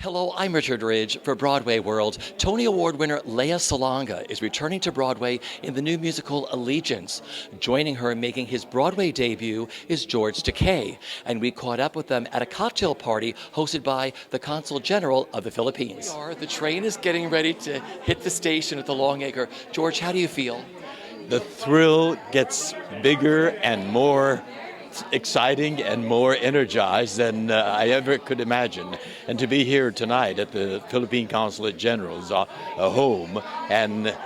Hello, I'm Richard Ridge for Broadway World. Tony Award winner Lea Salonga is returning to Broadway in the new musical Allegiance. Joining her and making his Broadway debut is George Takei, and we caught up with them at a cocktail party hosted by the Consul General of the Philippines. The train is getting ready to hit the station at the Longacre. George, how do you feel? The thrill gets bigger and more exciting and more energized than I ever could imagine. And to be here tonight at the Philippine Consulate General's home and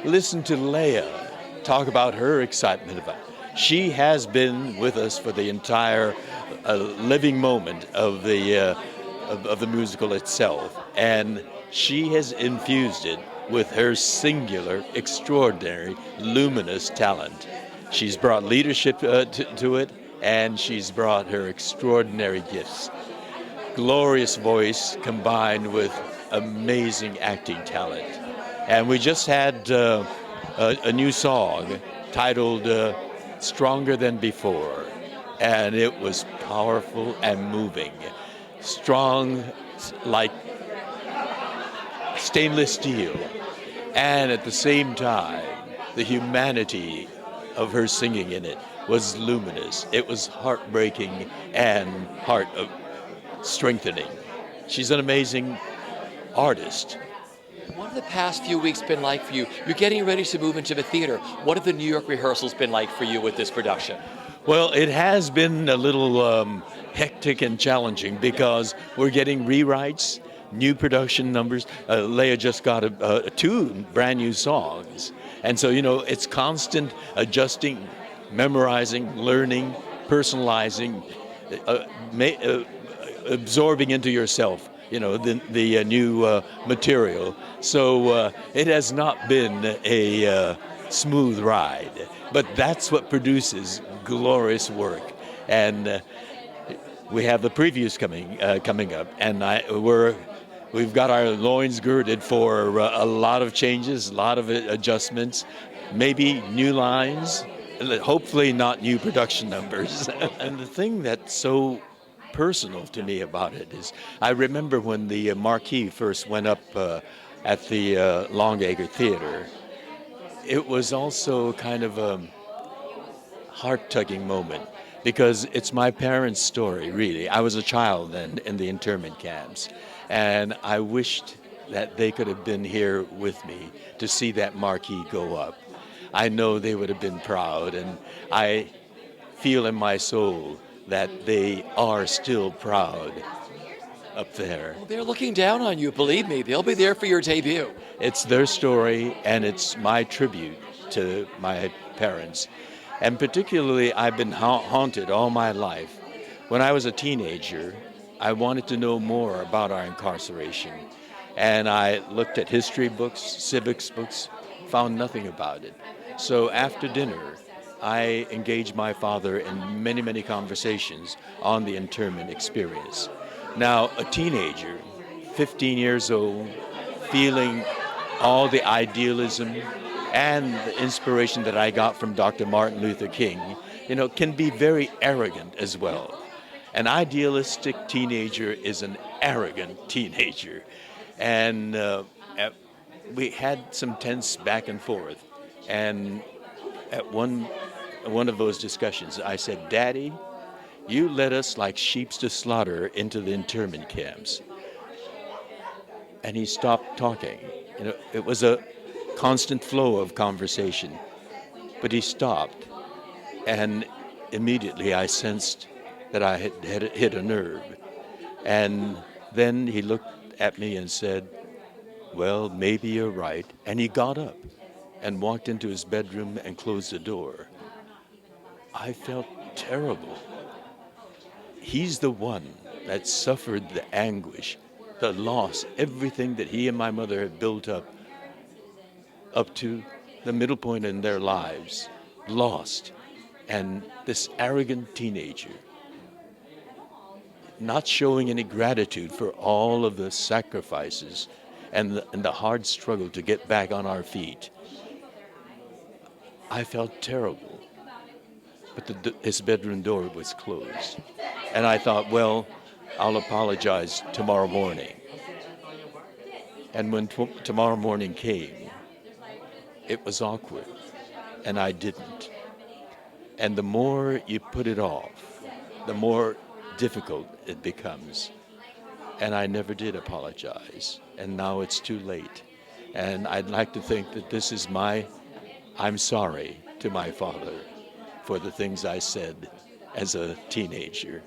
listen to Lea talk about her excitement about it. She has been with us for the entire living moment of the musical itself, and she has infused it with her singular, extraordinary, luminous talent. She's brought leadership to it, and she's brought her extraordinary gifts. Glorious voice combined with amazing acting talent. And we just had a new song titled Stronger Than Before, and it was powerful and moving. Strong like stainless steel, and at the same time, the humanity of her singing in it was luminous. It was heartbreaking and heart strengthening. She's an amazing artist. What have the past few weeks been like for you? You're getting ready to move into the theater. What have the New York rehearsals been like for you with this production? Well, it has been a little hectic and challenging because we're getting rewrites, new production numbers. Lea just got two brand new songs. And so, it's constant adjusting, memorizing, learning, personalizing, absorbing into yourself, the new material. So it has not been a smooth ride, but that's what produces glorious work. And we have the previews coming up, and we've got our loins girded for a lot of changes, a lot of adjustments, maybe new lines, hopefully not new production numbers. And the thing that's so personal to me about it is I remember when the marquee first went up at the Longacre Theater, it was also kind of a heart-tugging moment because it's my parents' story, really. I was a child then in the internment camps, and I wished that they could have been here with me to see that marquee go up. I know they would have been proud, and I feel in my soul that they are still proud up there. Well, they're looking down on you, believe me. They'll be there for your debut. It's their story, and it's my tribute to my parents. And particularly, I've been haunted all my life. When I was a teenager, I wanted to know more about our incarceration. And I looked at history books, civics books, found nothing about it. So after dinner, I engaged my father in many, many conversations on the internment experience. Now, a teenager, 15 years old, feeling all the idealism and the inspiration that I got from Dr. Martin Luther King, can be very arrogant as well. An idealistic teenager is an arrogant teenager. And we had some tense back and forth. And at one of those discussions, I said, "Daddy, you led us like sheep to slaughter into the internment camps." And he stopped talking. It was a constant flow of conversation, but he stopped, and immediately I sensed that I had hit a nerve. And then he looked at me and said, "Well, maybe you're right." And he got up and walked into his bedroom and closed the door. I felt terrible. He's the one that suffered the anguish, the loss, everything that he and my mother had built up to the middle point in their lives, lost. And this arrogant teenager, not showing any gratitude for all of the sacrifices and the hard struggle to get back on our feet. I felt terrible. But his bedroom door was closed. And I thought, well, I'll apologize tomorrow morning. And when tomorrow morning came, it was awkward, and I didn't. And the more you put it off, the more difficult it becomes. And I never did apologize, and now it's too late. And I'd like to think that this is I'm sorry to my father for the things I said as a teenager.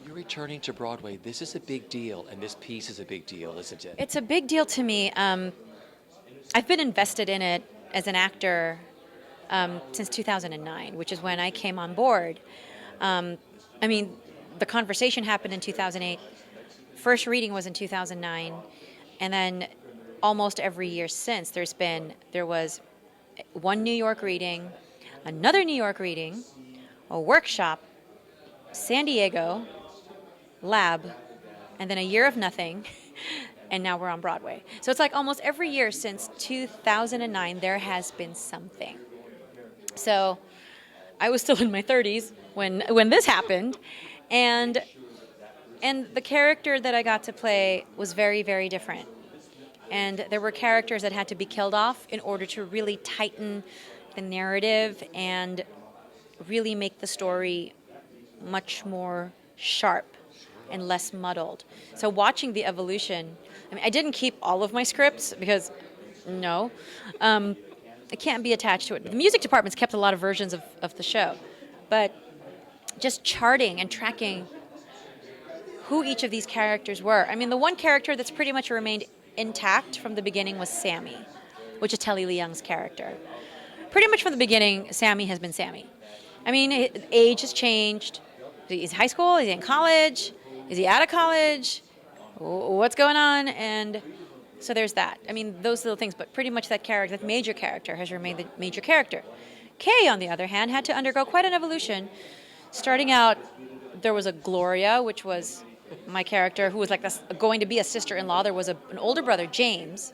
You're returning to Broadway. This is a big deal, and this piece is a big deal, isn't it? It's a big deal to me. I've been invested in it as an actor since 2009, which is when I came on board. I mean, the conversation happened in 2008. First reading was in 2009, and then almost every year since there was one New York reading, another New York reading, a workshop, San Diego, lab, and then a year of nothing, and now we're on Broadway. So it's like almost every year since 2009 there has been something. So I was still in my 30s when this happened, and the character that I got to play was very, very different. And there were characters that had to be killed off in order to really tighten the narrative and really make the story much more sharp and less muddled. So watching the evolution, I mean, I didn't keep all of my scripts because, no, it can't be attached to it. The music department's kept a lot of versions of the show, but just charting and tracking who each of these characters were. I mean, the one character that's pretty much remained intact from the beginning was Sammy, which is Telly Leung's character. Pretty much from the beginning, Sammy has been Sammy. I mean, age has changed. Is he high school? Is he in college? Is he out of college? What's going on? And so there's that. I mean, those little things, but pretty much that character, that major character, has remained the major character. Kay, on the other hand, had to undergo quite an evolution. Starting out, there was a Gloria, which was my character, who was like going to be a sister-in-law. There was an older brother, James,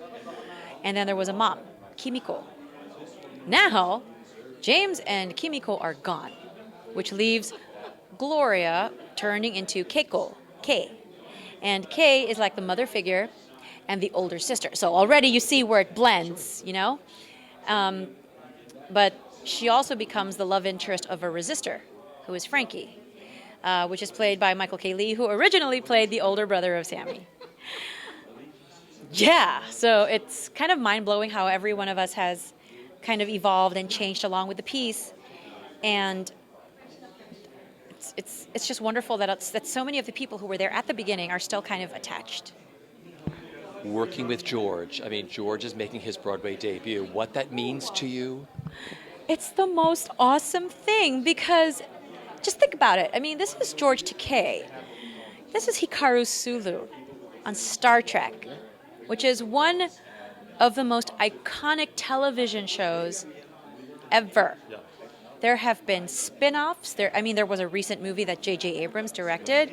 and then there was a mom, Kimiko. Now, James and Kimiko are gone, which leaves Gloria turning into Keiko, Kay. And Kay is like the mother figure and the older sister. So already you see where it blends, you know? But she also becomes the love interest of a resistor, who is Frankie, which is played by Michael K. Lee, who originally played the older brother of Sammy. Yeah, so it's kind of mind-blowing how every one of us has kind of evolved and changed along with the piece. And it's just wonderful that so many of the people who were there at the beginning are still kind of attached. Working with George, I mean, George is making his Broadway debut. What that means to you? It's the most awesome thing because just think about it. I mean, this is George Takei. This is Hikaru Sulu on Star Trek, which is one of the most iconic television shows ever. There have been spin-offs. There was a recent movie that J.J. Abrams directed,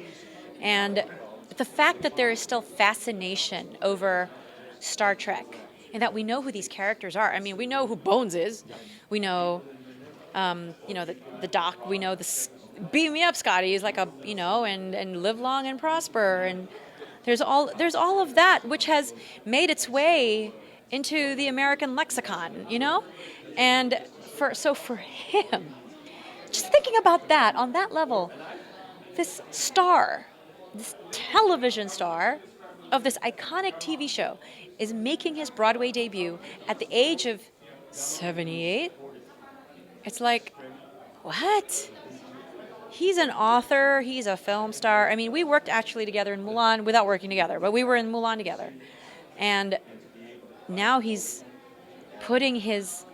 and the fact that there is still fascination over Star Trek and that we know who these characters are. I mean, we know who Bones is. We know, the Doc. We know the beam me up, Scotty, is like and live long and prosper. And there's all of that which has made its way into the American lexicon, and for him, just thinking about that on that level, this star, this television star of this iconic TV show is making his Broadway debut at the age of 78. It's like, what? He's an author, he's a film star. I mean, we worked actually together in Mulan without working together, but we were in Mulan together. And now he's putting his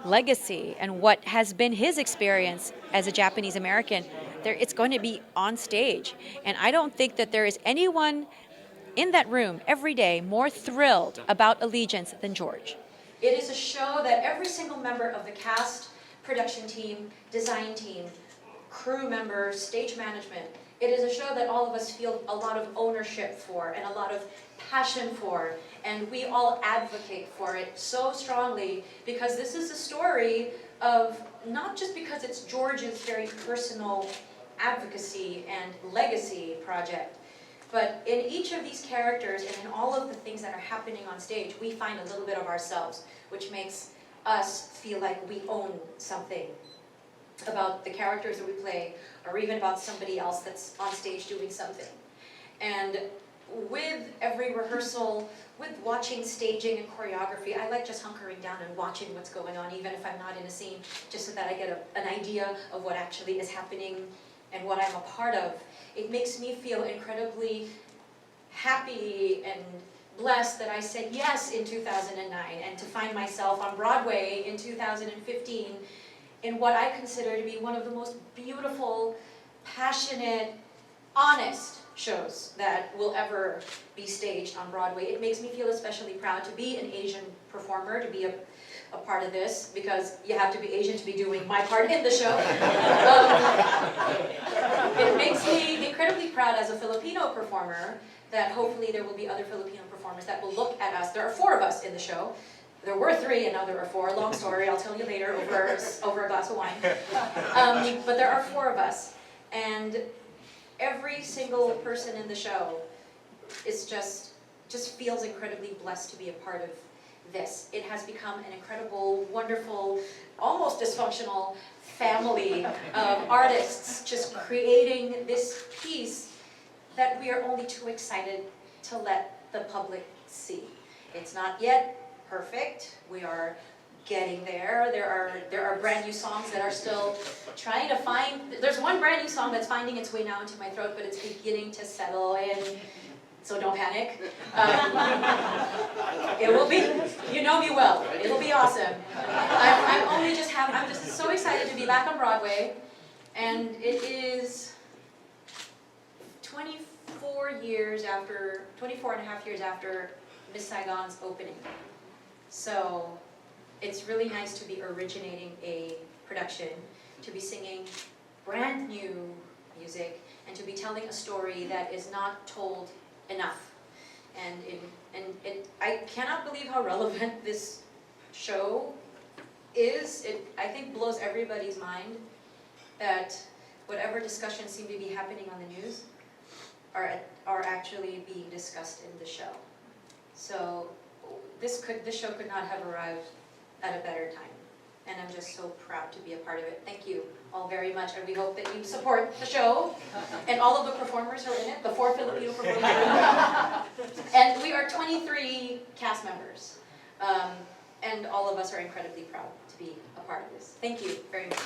legacy and what has been his experience as a Japanese American, it's going to be on stage. And I don't think that there is anyone in that room every day more thrilled about Allegiance than George. It is a show that every single member of the cast, production team, design team, crew members, stage management, it is a show that all of us feel a lot of ownership for and a lot of passion for, and we all advocate for it so strongly because this is a story of, not just because it's George's very personal advocacy and legacy project, But in each of these characters and in all of the things that are happening on stage, we find a little bit of ourselves, which makes us feel like we own something about the characters that we play, or even about somebody else that's on stage doing something. And with every rehearsal, with watching staging and choreography, I like just hunkering down and watching what's going on, even if I'm not in a scene, just so that I get an idea of what actually is happening and what I'm a part of. It makes me feel incredibly happy and blessed that I said yes in 2009, and to find myself on Broadway in 2015 in what I consider to be one of the most beautiful, passionate, honest shows that will ever be staged on Broadway. It makes me feel especially proud to be an Asian performer, to be a part of this, because you have to be Asian to be doing my part in the show. It makes me incredibly proud as a Filipino performer that hopefully there will be other Filipino performers that will look at us. There are 4 of us in the show. There were 3 and now there are 4. Long story, I'll tell you later over a glass of wine. But there are 4 of us. And every single person in the show is just feels incredibly blessed to be a part of this. It has become an incredible, wonderful, almost dysfunctional family of artists just creating this piece that we are only too excited to let the public see. It's not yet perfect. We are getting there. There are brand new songs that are still trying to find. There's one brand new song that's finding its way now into my throat, but it's beginning to settle in. So don't panic. It will be. You know me well. It'll be awesome. I'm just so excited to be back on Broadway, and it is 24 and a half years after Miss Saigon's opening. So it's really nice to be originating a production, to be singing brand new music, and to be telling a story that is not told enough. And I cannot believe how relevant this show is. It, I think, blows everybody's mind that whatever discussions seem to be happening on the news are actually being discussed in the show. So this show could not have arrived at a better time. And I'm just so proud to be a part of it. Thank you all very much, and we hope that you support the show and all of the performers who are in it, the 4 Filipino performers. And we are 23 cast members, and all of us are incredibly proud to be a part of this. Thank you very much.